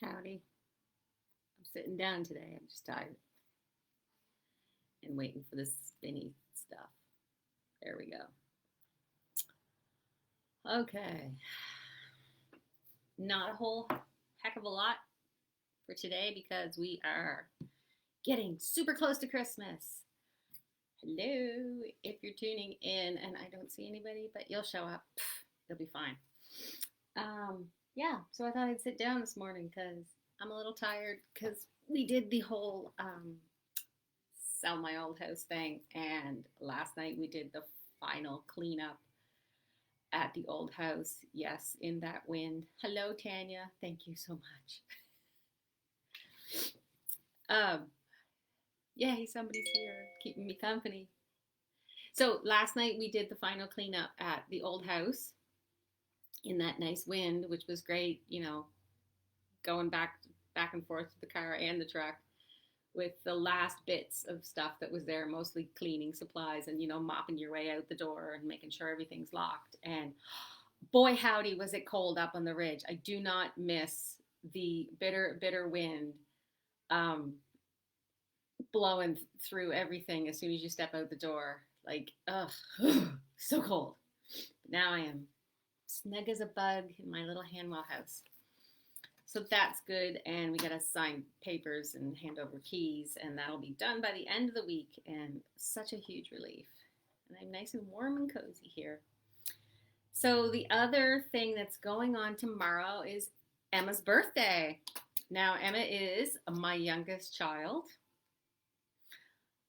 Howdy. I'm sitting down today. I'm just tired and waiting for this spinny stuff. There we go. Okay. Not a whole heck of a lot for today because we are getting super close to Christmas. Hello. If you're tuning in and I don't see anybody, but you'll show up, you'll be fine. Yeah, so I thought I'd sit down this morning because I'm a little tired because we did the whole sell my old house thing, and last night we did the final cleanup at the old house. Yes, in that wind. Hello, Tanya. Thank you so much. Yay, somebody's here keeping me company. So last night we did the final cleanup at the old house in that nice wind, which was great, going back and forth to the car and the truck with the last bits of stuff that was there, mostly cleaning supplies and mopping your way out the door and making sure everything's locked. And boy howdy was it cold up on the ridge. I do not miss the bitter wind blowing through everything as soon as you step out the door. Like, ugh, so cold. But now I am snug as a bug in my little Hanwell house. So that's good, and we got to sign papers and hand over keys, and that'll be done by the end of the week, and such a huge relief. And I'm nice and warm and cozy here. So the other thing that's going on tomorrow is Emma's birthday. Now, Emma is my youngest child.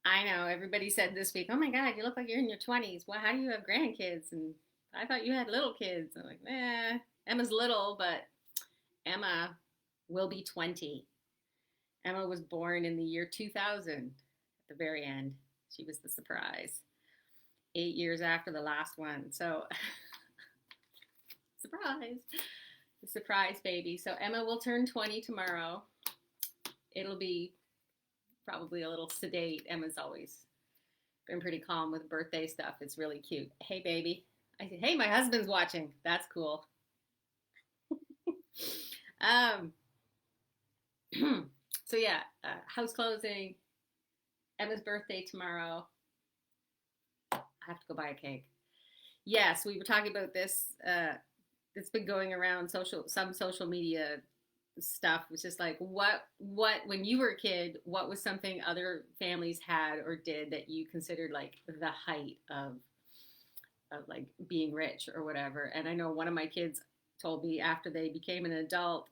I know, everybody said this week, oh my God, you look like you're in your 20s. Well, how do you have grandkids? And I thought you had little kids. I'm like, Emma's little, but Emma will be 20. Emma was born in the year 2000 at the very end. She was the surprise. 8 years after the last one. So, surprise. The surprise baby. So Emma will turn 20 tomorrow. It'll be probably a little sedate. Emma's always been pretty calm with birthday stuff. It's really cute. Hey, baby. I said, hey, my husband's watching. That's cool. So yeah, house closing, Emma's birthday tomorrow. I have to go buy a cake. Yes, we were talking about this. It's been going around some social media stuff. It's just like what when you were a kid, what was something other families had or did that you considered like the height of like being rich or whatever. And I know one of my kids told me after they became an adult,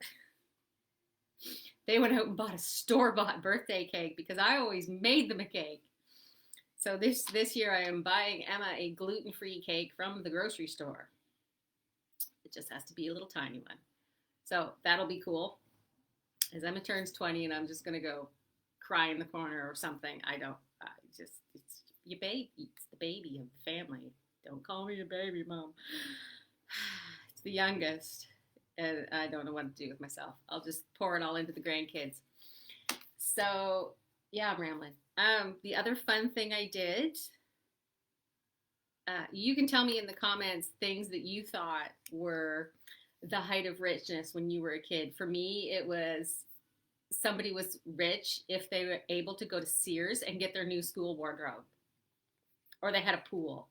they went out and bought a store-bought birthday cake because I always made them a cake. So this year I am buying Emma a gluten-free cake from the grocery store. It just has to be a little tiny one. So that'll be cool. As Emma turns 20 and I'm just going to go cry in the corner or something. It's your baby. It's the baby of the family. Don't call me a baby, Mom. It's the youngest, and I don't know what to do with myself. I'll just pour it all into the grandkids. So, yeah, I'm rambling. The other fun thing I did, you can tell me in the comments things that you thought were the height of richness when you were a kid. For me, it was somebody was rich if they were able to go to Sears and get their new school wardrobe, or they had a pool.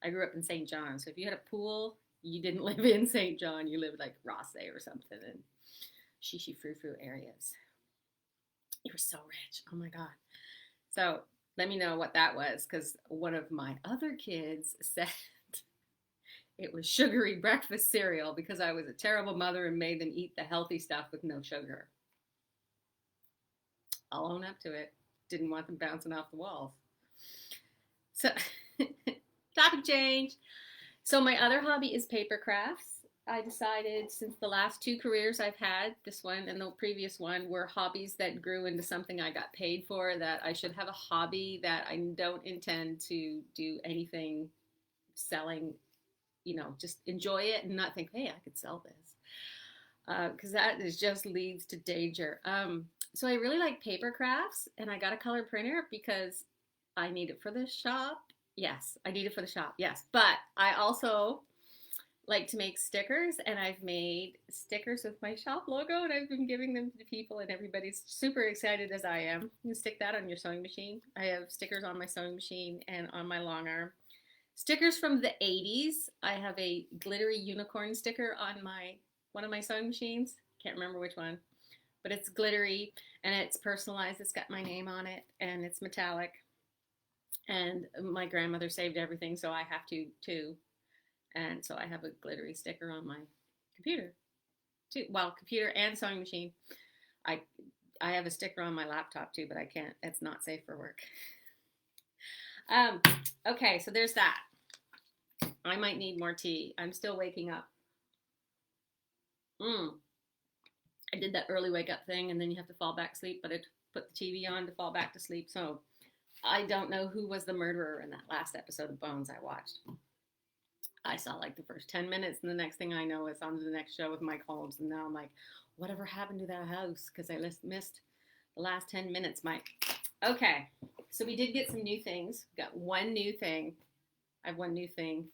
I grew up in St. John, so if you had a pool, you didn't live in St. John. You lived like Rothsay or something in Shishi Frou Frou areas. You were so rich. Oh my God. So let me know what that was, because one of my other kids said it was sugary breakfast cereal because I was a terrible mother and made them eat the healthy stuff with no sugar. I'll own up to it. Didn't want them bouncing off the walls. So, topic change. So my other hobby is paper crafts. I decided since the last two careers I've had, this one and the previous one, were hobbies that grew into something I got paid for, that I should have a hobby that I don't intend to do anything selling, just enjoy it and not think, hey, I could sell this. Because that just leads to danger. So I really like paper crafts, and I got a color printer because I need it for the shop. Yes, I need it for the shop. Yes, but I also like to make stickers, and I've made stickers with my shop logo, and I've been giving them to people, and everybody's super excited as I am. You can stick that on your sewing machine. I have stickers on my sewing machine and on my long arm. Stickers from the 80s. I have a glittery unicorn sticker on one of my sewing machines. Can't remember which one, but it's glittery and it's personalized. It's got my name on it and it's metallic. And my grandmother saved everything, so I have to too. And so I have a glittery sticker on my computer too. Well, computer and sewing machine. I I have a sticker on my laptop too, but I can't. It's not safe for work. Okay, so there's that. I might need more tea. I'm still waking up. I did that early wake up thing, and then you have to fall back to sleep, but I put the TV on to fall back to sleep. So I don't know who was the murderer in that last episode of Bones I watched. I saw like the first 10 minutes, and the next thing I know, it's on to the next show with Mike Holmes. And now I'm like, whatever happened to that house? Because I missed the last 10 minutes, Mike. Okay, so we did get some new things. We got one new thing. I have one new thing.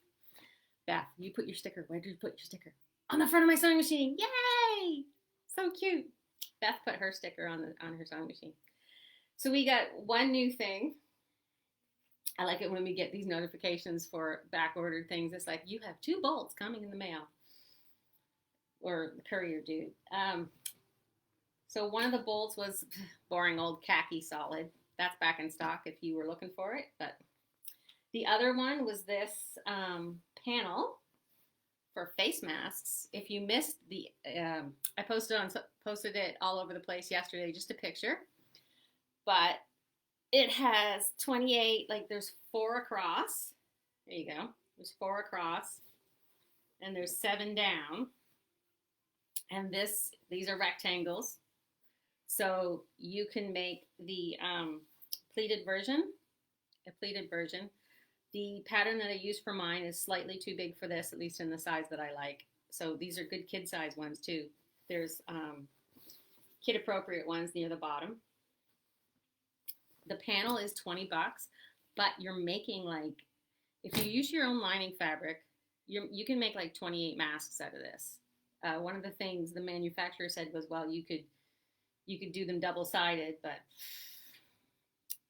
Beth, you put your sticker. Where did you put your sticker? On the front of my sewing machine. Yay! So cute. Beth put her sticker on her sewing machine. So we got one new thing. I like it when we get these notifications for back ordered things. It's like, you have 2 bolts coming in the mail. Or the courier dude. So one of the bolts was boring old khaki solid. That's back in stock if you were looking for it. But the other one was this panel for face masks. If you missed I posted it all over the place yesterday, just a picture. But it has 28, like there's 4 across. There you go. There's 4 across. And there's 7 down. And these are rectangles. So you can make the pleated version. The pattern that I use for mine is slightly too big for this, at least in the size that I like. So these are good kid size ones too. There's kid appropriate ones near the bottom. The panel is $20, but you're making like, if you use your own lining fabric, you can make like 28 masks out of this. One of the things the manufacturer said was, well, you could do them double-sided, but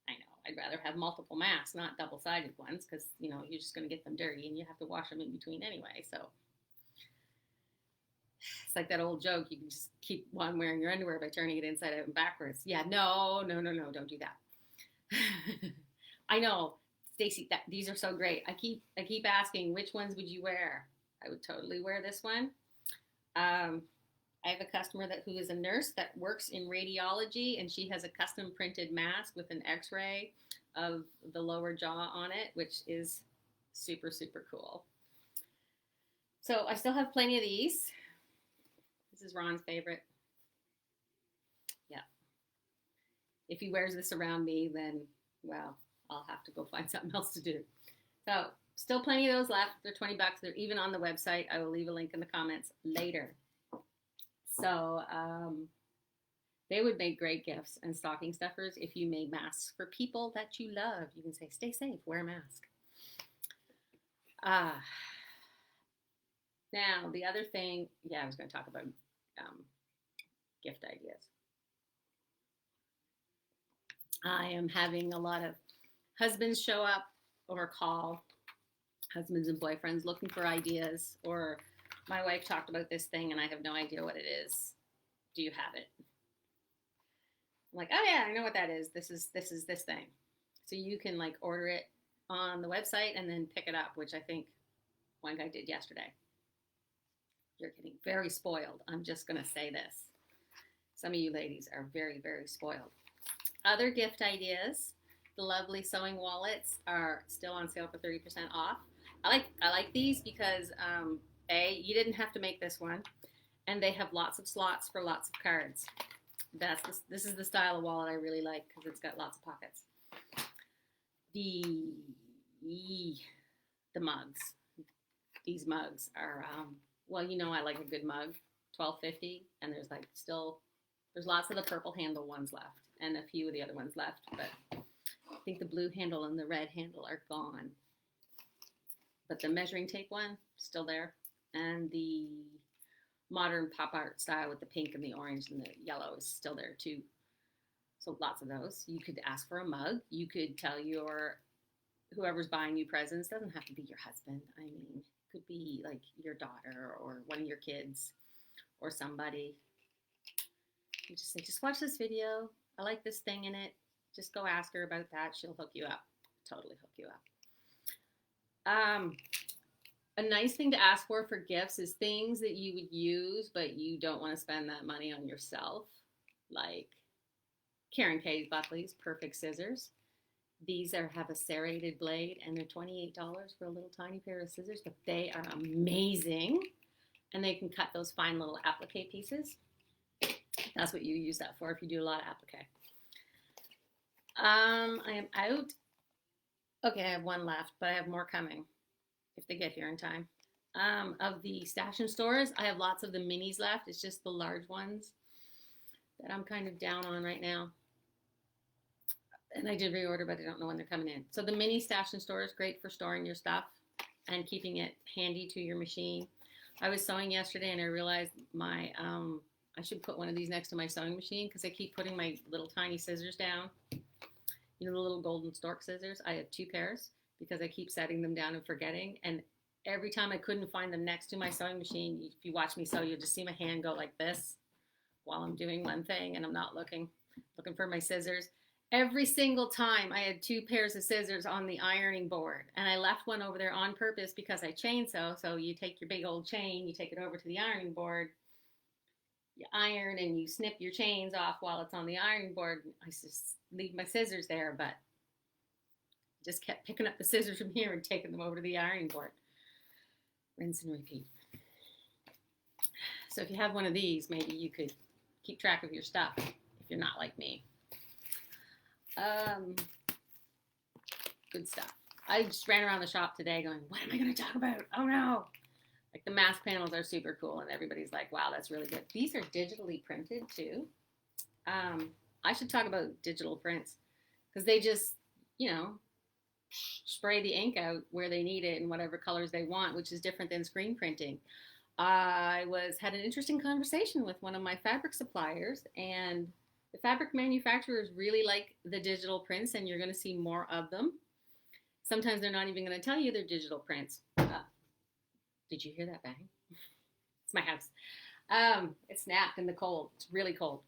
I know I'd rather have multiple masks, not double-sided ones, because you're just going to get them dirty and you have to wash them in between anyway. So it's like that old joke, you can just keep on wearing your underwear by turning it inside out and backwards. Yeah, no, don't do that. I know, Stacy, these are so great. I keep asking, which ones would you wear? I would totally wear this one. I have a customer who is a nurse that works in radiology, and she has a custom printed mask with an x-ray of the lower jaw on it, which is super, super cool. So I still have plenty of these. This is Ron's favorite. Yeah. If he wears this around me, then, well, I'll have to go find something else to do. So still plenty of those left. They're $20. They're even on the website. I will leave a link in the comments later. So they would make great gifts and stocking stuffers if you made masks for people that you love. You can say, stay safe, wear a mask. Now, the other thing, I was going to talk about gift ideas. I am having a lot of husbands show up or call, husbands and boyfriends looking for ideas, or my wife talked about this thing and I have no idea what it is. Do you have it? I'm like, oh yeah, I know what that is. This is this thing. So you can like order it on the website and then pick it up, which I think one guy did yesterday. You're getting very spoiled. I'm just going to say this. Some of you ladies are very, very spoiled. Other gift ideas. The lovely sewing wallets are still on sale for 30% off. I like these because you didn't have to make this one, and they have lots of slots for lots of cards. This is the style of wallet I really like because it's got lots of pockets. The mugs. These mugs are I like a good mug, $12.50, and there's lots of the purple handle ones left and a few of the other ones left, but I think the blue handle and the red handle are gone. But the measuring tape one, still there. And the modern pop art style with the pink and the orange and the yellow is still there too. So lots of those. You could ask for a mug. You could tell your whoever's buying you presents, doesn't have to be your husband. I mean, it could be like your daughter or one of your kids or somebody. You just say, just watch this video. I like this thing in it. Just go ask her about that. She'll hook you up. Totally hook you up. A nice thing to ask for gifts is things that you would use, but you don't want to spend that money on yourself. Like Karen K's Buckley's Perfect Scissors. These have a serrated blade, and they're $28 for a little tiny pair of scissors, but they are amazing. And they can cut those fine little applique pieces. That's what you use that for if you do a lot of applique. I am out. Okay, I have one left, but I have more coming if they get here in time. Of the stash and stores, I have lots of the minis left. It's just the large ones that I'm kind of down on right now. And I did reorder, but I don't know when they're coming in. So the mini stash and store is great for storing your stuff and keeping it handy to your machine. I was sewing yesterday and I realized I should put one of these next to my sewing machine because I keep putting my little tiny scissors down. You know, the little golden stork scissors? I have 2 pairs because I keep setting them down and forgetting. And every time I couldn't find them next to my sewing machine, if you watch me sew, you'll just see my hand go like this while I'm doing one thing and I'm not looking for my scissors. Every single time I had 2 pairs of scissors on the ironing board, and I left one over there on purpose because I chain sew. So you take your big old chain, you take it over to the ironing board, you iron and you snip your chains off while it's on the ironing board. I just leave my scissors there, but just kept picking up the scissors from here and taking them over to the ironing board. Rinse and repeat. So if you have one of these, maybe you could keep track of your stuff if you're not like me. Good stuff. I just ran around the shop today going, what am I going to talk about? Oh no. Like the mask panels are super cool and everybody's like, wow, that's really good. These are digitally printed too. I should talk about digital prints because they just, spray the ink out where they need it in whatever colors they want, which is different than screen printing. I had an interesting conversation with one of my fabric suppliers, and the fabric manufacturers really like the digital prints, and you're going to see more of them. Sometimes they're not even going to tell you they're digital prints. Did you hear that bang? It's my house. It snapped in the cold. It's really cold.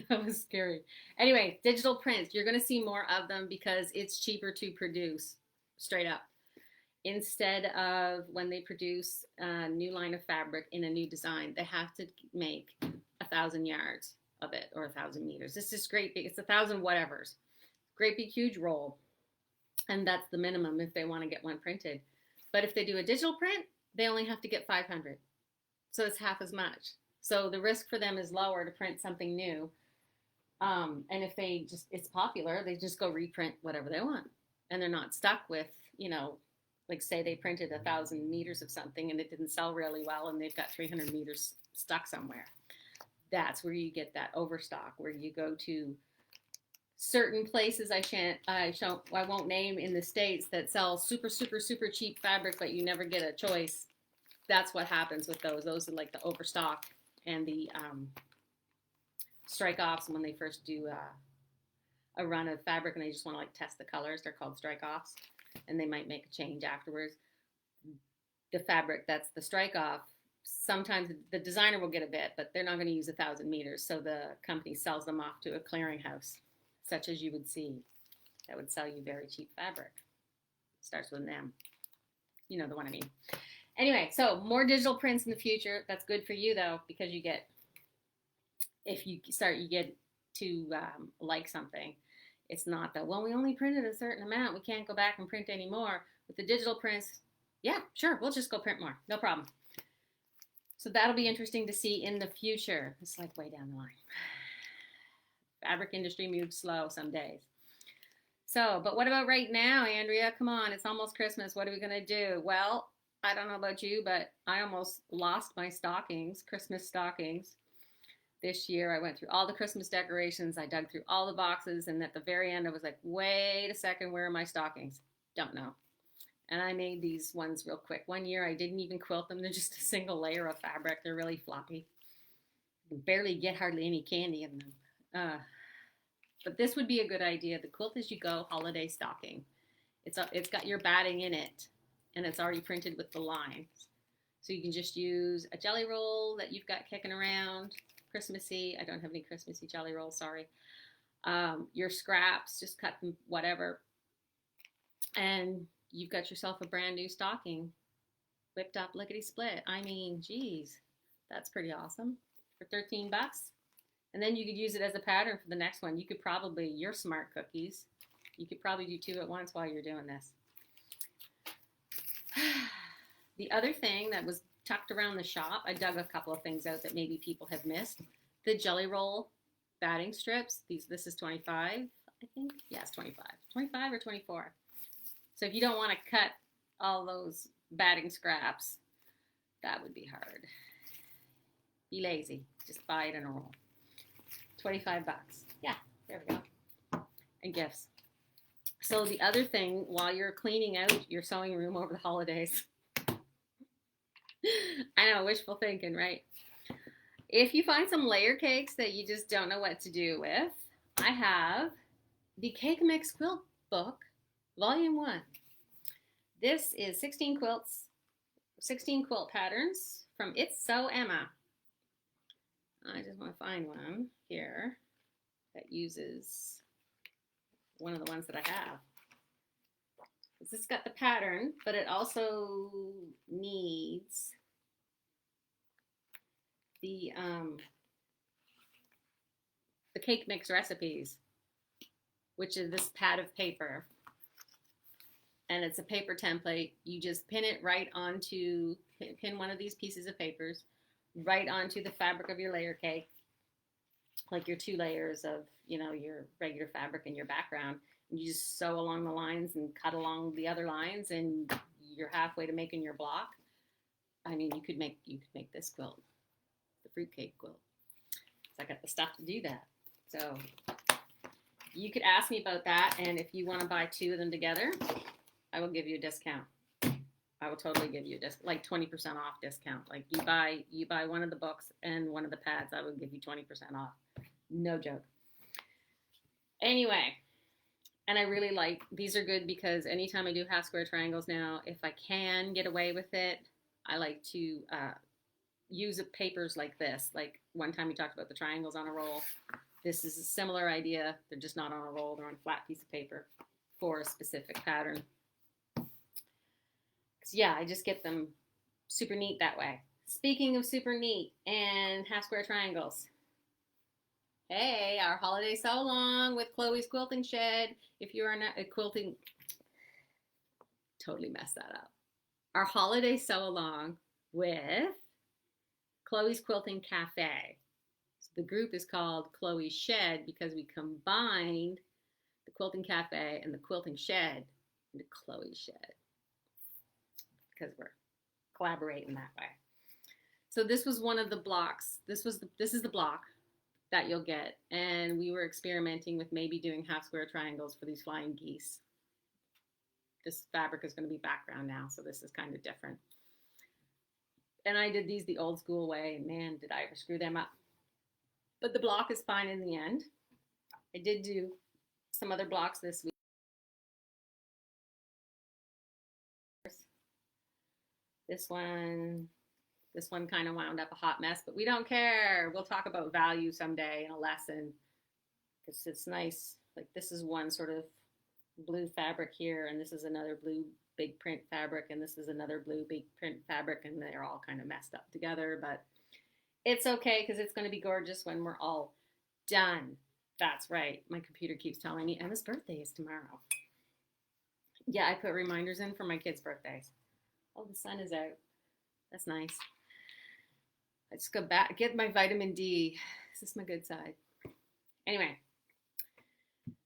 That was scary. Anyway, digital prints. You're going to see more of them because it's cheaper to produce, straight up. Instead of when they produce a new line of fabric in a new design, they have to make 1,000 yards of it or 1,000 meters. This is great big. It's 1,000 whatevers. Great big huge roll. And that's the minimum if they want to get one printed. But if they do a digital print, they only have to get 500. So it's half as much. So the risk for them is lower to print something new. And if it's popular, they just go reprint whatever they want. And they're not stuck with, like say they printed 1,000 meters of something and it didn't sell really well and they've got 300 meters stuck somewhere. That's where you get that overstock, where you go to certain places I won't name in the States that sell super, super, super cheap fabric, but you never get a choice. That's what happens with those. Those are like the overstock and the strike offs when they first do a run of fabric and they just want to like test the colors. They're called strike offs, and they might make a change afterwards. The fabric that's the strike off, sometimes the designer will get a bit, but they're not going to use 1,000 meters. So the company sells them off to a clearinghouse, such as you would see, that would sell you very cheap fabric. Starts with an M. You know the one I mean. Anyway, so more digital prints in the future. That's good for you though, because you get to like something. It's not that, well, we only printed a certain amount, we can't go back and print anymore. With the digital prints, yeah, sure, we'll just go print more, no problem. So that'll be interesting to see in the future. It's like way down the line. Fabric industry moves slow some days. So, but what about right now, Andrea? Come on, it's almost Christmas. What are we going to do? Well, I don't know about you, but I almost lost my stockings, Christmas stockings. This year, I went through all the Christmas decorations. I dug through all the boxes, and at the very end, I was like, wait a second, where are my stockings? Don't know. And I made these ones real quick. One year I didn't even quilt them. They're just a single layer of fabric. They're really floppy. You can barely get hardly any candy in them. But this would be a good idea. The quilt as you go holiday stocking. It's got your batting in it, and it's already printed with the lines. So you can just use a jelly roll that you've got kicking around. Christmassy. I don't have any Christmassy jelly rolls, sorry. Your scraps, just cut them, whatever. And you've got yourself a brand new stocking. Whipped up lickety split. I mean, geez, that's pretty awesome. For 13 bucks. And then you could use it as a pattern for the next one. You could probably, you're smart cookies. You could probably do 2 at once while you're doing this. The other thing that was tucked around the shop, I dug a couple of things out that maybe people have missed. The jelly roll batting strips. This is 25, I think. Yes, 25. 25 or 24. So if you don't want to cut all those batting scraps, that would be hard. Be lazy. Just buy it in a roll. 25 bucks. Yeah, there we go. And gifts. So the other thing, while you're cleaning out your sewing room over the holidays, I know, wishful thinking, right? If you find some layer cakes that you just don't know what to do with, I have the Cake Mix Quilt Book, Volume 1. This is 16 quilts, 16 quilt patterns from It's Sew Emma. I just want to find one here that uses one of the ones that I have. This has got the pattern, but it also needs the cake mix recipes, which is this pad of paper. And it's a paper template. You just pin it right onto, pin one of these pieces of papers right onto the fabric of your layer cake, like your 2 layers of, your regular fabric and your background. And you just sew along the lines and cut along the other lines, and you're halfway to making your block. I mean, you could make this quilt, the fruitcake quilt. So I got the stuff to do that. So you could ask me about that, and if you want to buy 2 of them together, I will give you a discount. I will totally give you a discount, like 20% off discount. Like you buy one of the books and one of the pads, I will give you 20% off. No joke. Anyway, and I really like, these are good because anytime I do half square triangles now, if I can get away with it, I like to use papers like this. Like one time we talked about the triangles on a roll. This is a similar idea. They're just not on a roll. They're on a flat piece of paper for a specific pattern. Yeah, I just get them super neat that way. Speaking of super neat and half square triangles. Hey, our holiday sew along with Chloe's Quilting Shed. If you are not a quilting, totally messed that up. Our holiday sew along with Chloe's Quilting Cafe. So the group is called Chloe's Shed because we combined the Quilting Cafe and the Quilting Shed into Chloe's Shed, because we're collaborating that way. So this was one of the blocks. This is the block that you'll get. And we were experimenting with maybe doing half square triangles for these flying geese. This fabric is going to be background now, so this is kind of different. And I did these the old school way, and man, did I ever screw them up. But the block is fine in the end. I did do some other blocks this week. This one kind of wound up a hot mess, but we don't care. We'll talk about value someday in a lesson, because it's nice. Like this is one sort of blue fabric here, and this is another blue big print fabric, and this is another blue big print fabric, and they're all kind of messed up together, but it's okay because it's going to be gorgeous when we're all done. That's right. My computer keeps telling me Emma's birthday is tomorrow. Yeah, I put reminders in for my kids' birthdays. Oh, the sun is out. That's nice. I just go back, get my vitamin D. This is my good side. Anyway,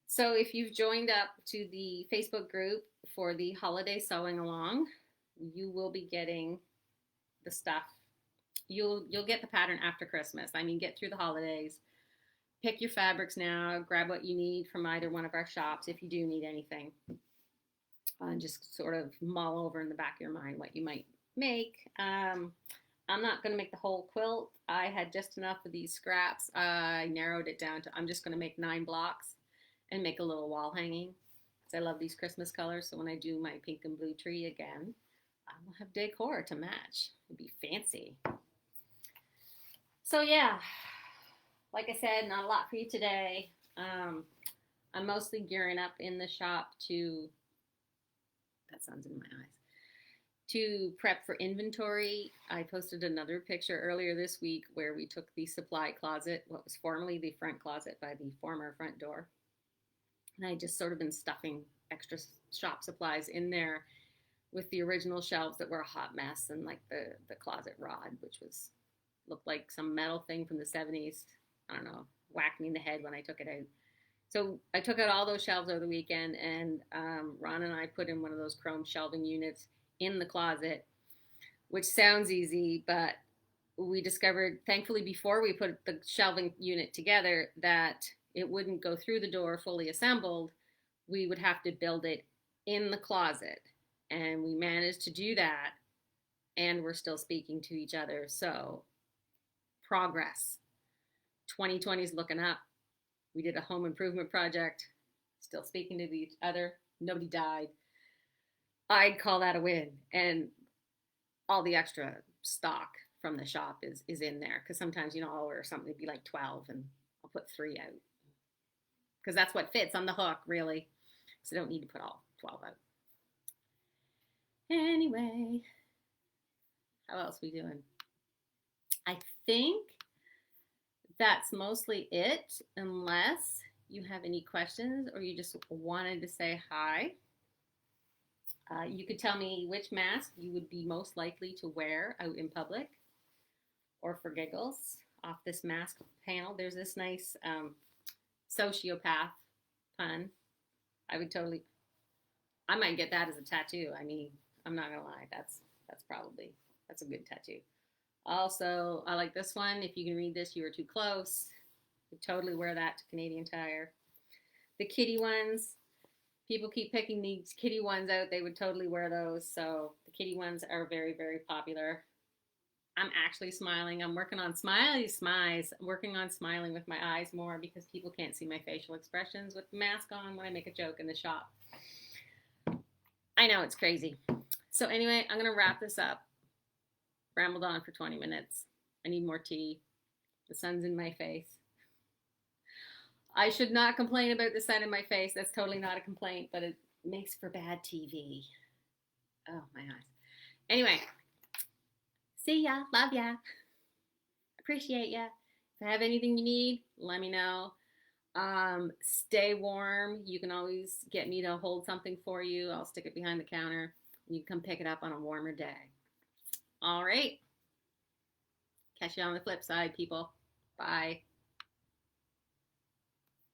so if you've joined up to the Facebook group for the holiday sewing along, you will be getting the stuff. You'll get the pattern after Christmas. I mean, get through the holidays. Pick your fabrics now. Grab what you need from either one of our shops if you do need anything. and just sort of mull over in the back of your mind what you might make. I'm not going to make the whole quilt. I had just enough of these scraps. I narrowed it down to I'm just going to make 9 blocks and make a little wall hanging. Because I love these Christmas colors. So when I do my pink and blue tree again, I will have decor to match. It'll be fancy. So yeah, like I said, not a lot for you today. I'm mostly gearing up in the shop to, that sun's in my eyes, to prep for inventory. I posted another picture earlier this week where we took the supply closet, what was formerly the front closet by the former front door, and I just sort of been stuffing extra shop supplies in there with the original shelves that were a hot mess, and like the closet rod, which was looked like some metal thing from the 70s. I don't know, whacked me in the head when I took it out. So I took out all those shelves over the weekend, and Ron and I put in one of those chrome shelving units in the closet, which sounds easy, but we discovered, thankfully, before we put the shelving unit together, that it wouldn't go through the door fully assembled. We would have to build it in the closet, and we managed to do that, and we're still speaking to each other. So progress. 2020 is looking up. We did a home improvement project, still speaking to each other. Nobody died. I'd call that a win. And all the extra stock from the shop is in there. Because sometimes, I'll order something to be like 12 and I'll put 3 out. Because that's what fits on the hook, really. So I don't need to put all 12 out. Anyway, how else we doing? I think that's mostly it, unless you have any questions or you just wanted to say hi. You could tell me which mask you would be most likely to wear out in public or for giggles off this mask panel. There's this nice sociopath pun. I might get that as a tattoo. I mean, I'm not gonna lie, that's a good tattoo. Also, I like this one. If you can read this, you are too close. Would totally wear that to Canadian Tire. The kitty ones, people keep picking these kitty ones out. They would totally wear those. So the kitty ones are very, very popular. I'm actually smiling. I'm working on smiley smiles. I'm working on smiling with my eyes more because people can't see my facial expressions with the mask on when I make a joke in the shop. I know, it's crazy. So anyway, I'm going to wrap this up. Rambled on for 20 minutes. I need more tea. The sun's in my face. I should not complain about the sun in my face. That's totally not a complaint, but it makes for bad TV. Oh, my eyes. Anyway, see ya. Love ya. Appreciate ya. If I have anything you need, let me know. Stay warm. You can always get me to hold something for you. I'll stick it behind the counter. You can come pick it up on a warmer day. All right. Catch you on the flip side, people. Bye.